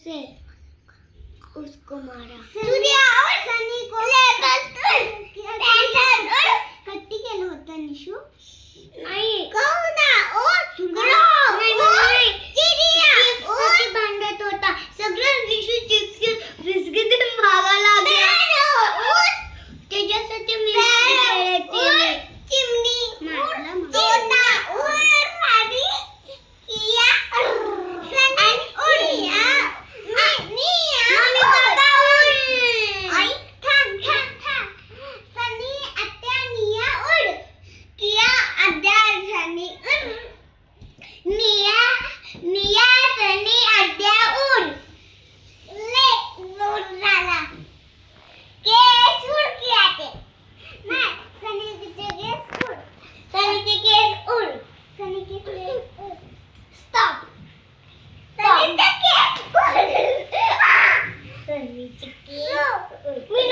से उसको मारा। सूर्या और सनी को कट्टी केलं होतं निशू? नाही कौना और नाही चिडिया और भांडत होता सगळं निशू चिप्स बिस्किट भागायला लागला और त्याच्यासाठी मी चिमणी तोता और राणी किया सनी ओडिया निया मम्मी बाबा आई थांब सनी आत्या निया ओड किया आद्या सनी निया सनी आद्या ओड ले लोड झाला केस उड किया ते नाही सनीचे केस उड सनीचे केस उड सनीचे केस उड स्टॉप सनीचे केस उड सनीचे केस उड